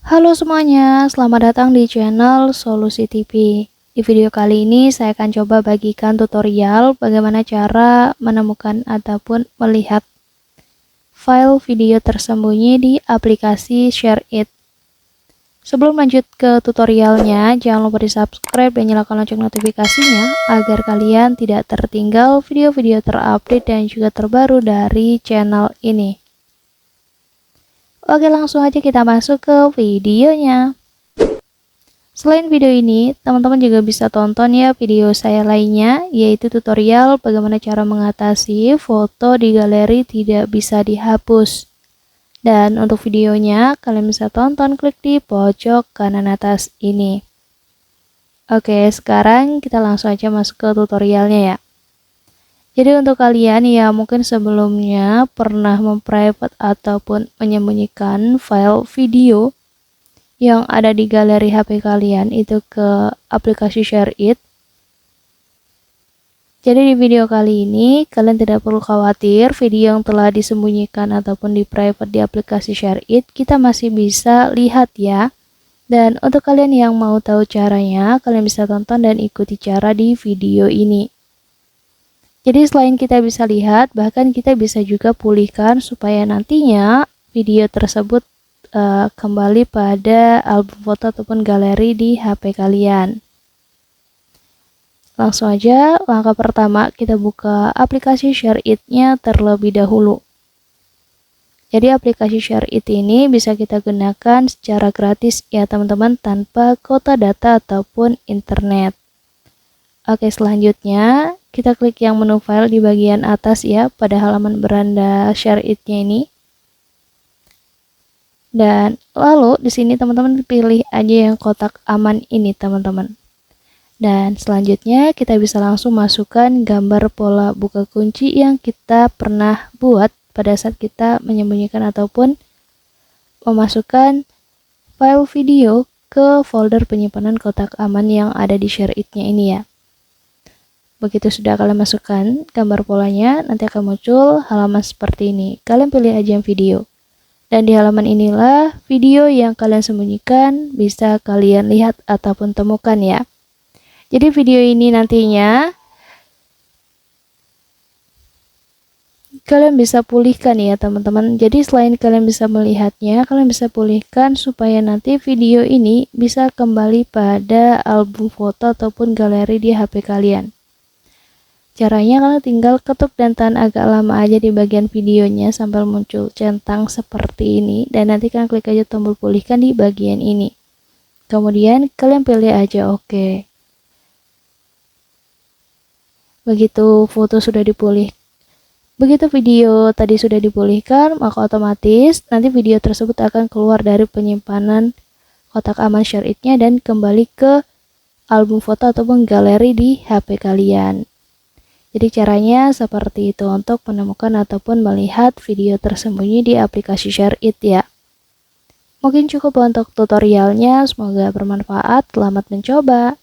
Halo semuanya, selamat datang di channel Solusi TV. Di video kali ini saya akan coba bagikan tutorial bagaimana cara menemukan ataupun melihat file video tersembunyi di aplikasi ShareIt. Sebelum lanjut ke tutorialnya, jangan lupa di subscribe dan nyalakan lonceng notifikasinya agar kalian tidak tertinggal video-video terupdate dan juga terbaru dari channel ini. Oke, langsung aja kita masuk ke videonya. Selain video ini, teman-teman juga bisa tonton ya video saya lainnya, yaitu tutorial bagaimana cara mengatasi foto di galeri tidak bisa dihapus. Dan untuk videonya, kalian bisa tonton klik di pojok kanan atas ini. Oke, sekarang kita langsung aja masuk ke tutorialnya ya. Jadi untuk kalian yang mungkin sebelumnya pernah memprivate ataupun menyembunyikan file video yang ada di galeri HP kalian itu ke aplikasi ShareIt. Jadi di video kali ini kalian tidak perlu khawatir video yang telah disembunyikan ataupun di private di aplikasi ShareIt kita masih bisa lihat ya. Dan untuk kalian yang mau tahu caranya, kalian bisa tonton dan ikuti cara di video ini. Jadi selain kita bisa lihat, bahkan kita bisa juga pulihkan supaya nantinya video tersebut kembali pada album foto ataupun galeri di HP kalian. Langsung aja, langkah pertama kita buka aplikasi ShareIt-nya terlebih dahulu. Jadi aplikasi ShareIt ini bisa kita gunakan secara gratis ya teman-teman, tanpa kuota data ataupun internet. Oke, selanjutnya kita klik yang menu file di bagian atas ya pada halaman beranda ShareIt-nya ini. Dan lalu di sini teman-teman pilih aja yang kotak aman ini teman-teman. Dan selanjutnya kita bisa langsung masukkan gambar pola buka kunci yang kita pernah buat pada saat kita menyembunyikan ataupun memasukkan file video ke folder penyimpanan kotak aman yang ada di ShareIt-nya ini ya. Begitu sudah kalian masukkan gambar polanya, nanti akan muncul halaman seperti ini. Kalian pilih aja yang video. Dan di halaman inilah video yang kalian sembunyikan bisa kalian lihat ataupun temukan ya. Jadi video ini nantinya kalian bisa pulihkan ya teman-teman. Jadi selain kalian bisa melihatnya, kalian bisa pulihkan supaya nanti video ini bisa kembali pada album foto ataupun galeri di HP kalian. Caranya kalian tinggal ketuk dan tahan agak lama aja di bagian videonya sampai muncul centang seperti ini. Dan nanti kalian klik aja tombol pulihkan di bagian ini. Kemudian kalian pilih aja oke. Begitu foto sudah dipulih, begitu video tadi sudah dipulihkan, maka otomatis nanti video tersebut akan keluar dari penyimpanan kotak aman ShareIt-nya dan kembali ke album foto ataupun galeri di HP kalian. Jadi caranya seperti itu untuk menemukan ataupun melihat video tersembunyi di aplikasi ShareIt ya. Mungkin cukup untuk tutorialnya, semoga bermanfaat, selamat mencoba.